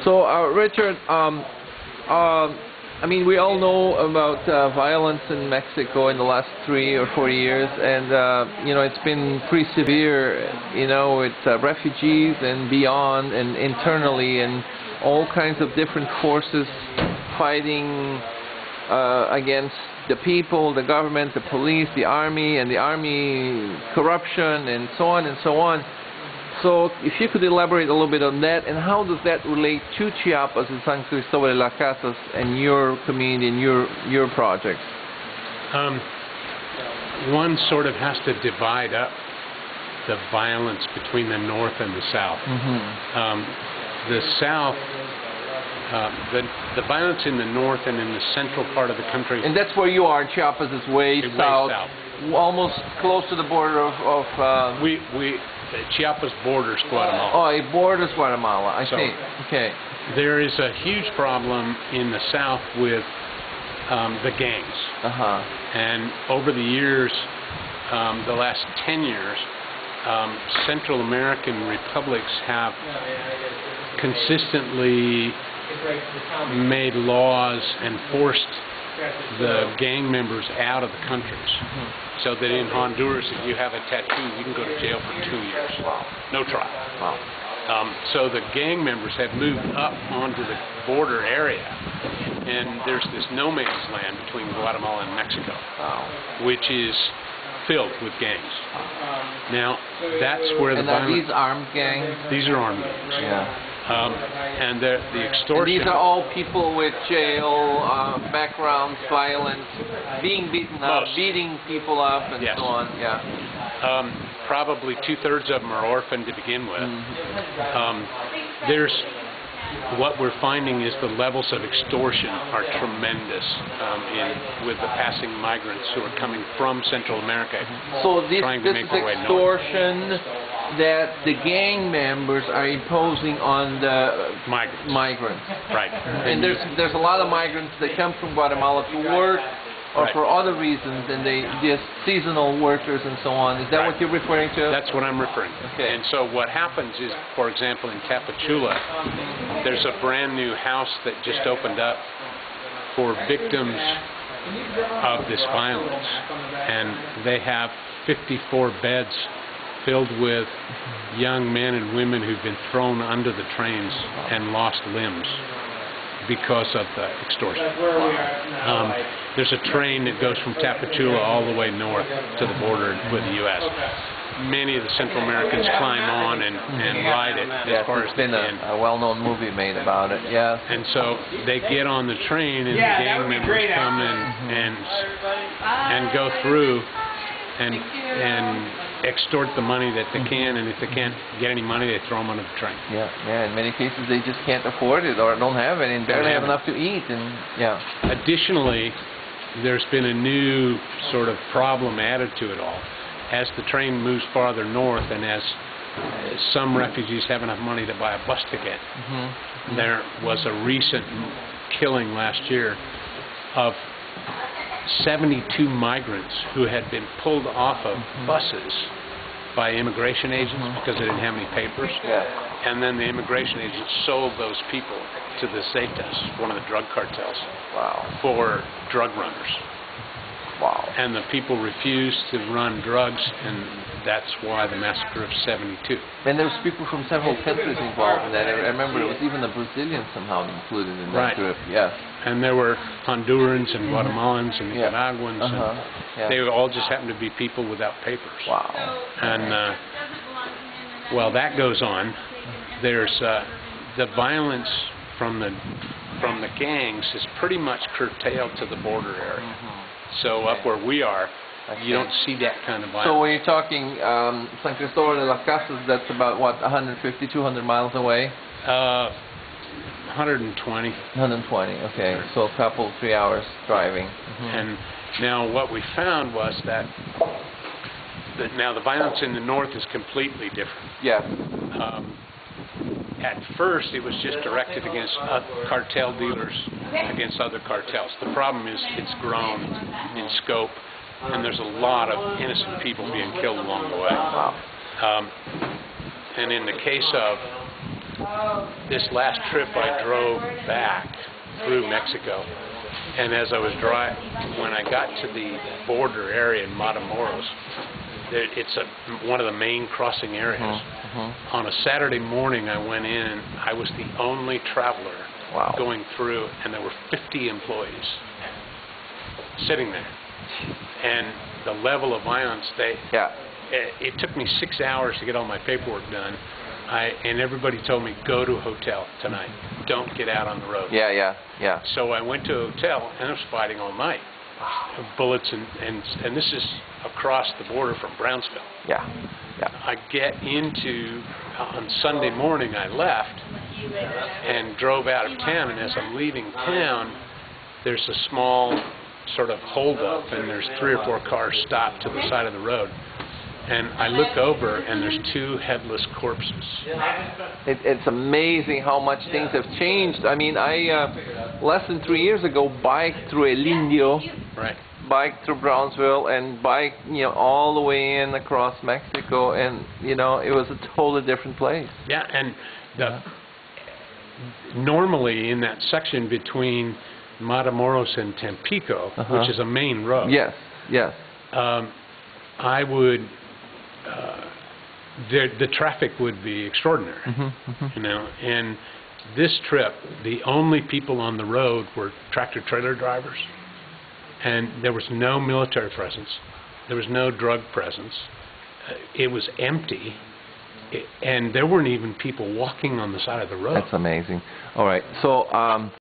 So, Richard, I mean, we all know about violence in Mexico in the last 3 or 4 years, and you know, it's been pretty severe, you know, with refugees and beyond, and internally, and all kinds of different forces fighting against the people, the government, the police, the army, and the army corruption, and so on and so on. So, if you could elaborate a little bit on that, and how does that relate to Chiapas and San Cristóbal de las Casas and your community and your project? One sort of has to divide up the violence between the North and the South. The South, the violence in the North and in the central part of the country. And that's where you are. Chiapas is way south, almost close to the border of. Chiapas borders Guatemala. Oh, it borders Guatemala. I see. Okay. There is a huge problem in the South with the gangs. And over the years, the last 10 years, Central American republics have consistently made laws and forced the gang members out of the countries. So that in Honduras, if you have a tattoo, you can go to jail for 2 years. No trial. So the gang members have moved up onto the border area, and there's this no man's land between Guatemala and Mexico, which is filled with gangs. Now, that's where the violence... And are these armed gangs? These are armed gangs. Yeah. And the extortion... And these are all people with jail backgrounds, violence, being beaten up, beating people up, and so on. Yeah. Probably 2/3 of them are orphaned to begin with. What we're finding is the levels of extortion are tremendous with the passing migrants who are coming from Central America, trying to make their way north. So this extortion that the gang members are imposing on the migrants. Right. And there's a lot of migrants that come from Guatemala to work or for other reasons, and they just seasonal workers and so on. Is that what you're referring to? That's what I'm referring to. Okay. And so what happens is, for example, in Tapachula, there's a brand new house that just opened up for victims of this violence, and they have 54 beds filled with young men and women who've been thrown under the trains and lost limbs because of the extortion. There's a train that goes from Tapachula all the way north to the border with the U.S. Many of the Central Americans climb on and ride it as far as they can. There's been a well-known movie made about it, yeah. And so they get on the train, and the gang members come and go through and extort the money that they can, and if they can't get any money, they throw them under the train. Yeah. In many cases, they just can't afford it or don't have it, and barely have enough to eat, and Additionally, there's been a new sort of problem added to it all. As the train moves farther north, and as some refugees have enough money to buy a bus ticket, there was a recent killing last year of 72 migrants who had been pulled off of buses by immigration agents because they didn't have any papers. And then the immigration agents sold those people to the Zetas, one of the drug cartels, for drug runners. And the people refused to run drugs, and that's why the massacre of 72. And there was people from several countries involved in that. I remember it was even the Brazilians somehow included in that group. And there were Hondurans and Guatemalans and Nicaraguans, and they all just happened to be people without papers. And while that goes on, there's the violence from the gangs is pretty much curtailed to the border area. So up where we are, you don't see that kind of violence. So when you're talking San Cristóbal de las Casas, that's about, what, 150, 200 miles away? 120. 120, okay. So a couple, 3 hours driving. And now what we found was that now the violence in the north is completely different. At first, it was just directed against cartel dealers, against other cartels. The problem is it's grown in scope, and there's a lot of innocent people being killed along the way. And in the case of this last trip I drove back through Mexico, and as I was when I got to the border area in Matamoros, it's one of the main crossing areas. On a Saturday morning I went in, I was the only traveler going through, and there were 50 employees sitting there. And the level of violence, it took me 6 hours to get all my paperwork done. And everybody told me, go to a hotel tonight. Don't get out on the road. So I went to a hotel, and I was fighting all night. Bullets, and this is across the border from Brownsville. I get on Sunday morning I left and drove out of town, and as I'm leaving town, there's a small sort of holdup, and there's 3 or 4 cars stopped to the side of the road. And I look over, and there's 2 headless corpses. It's amazing how much things have changed. I mean, I less than 3 years ago biked through El Indio, biked through Brownsville, and biked all the way in across Mexico, and it was a totally different place. And normally in that section between Matamoros and Tampico, which is a main road. I would. The traffic would be extraordinary, and this trip, the only people on the road were tractor-trailer drivers, and there was no military presence, there was no drug presence, it was empty, and there weren't even people walking on the side of the road. That's amazing. All right, so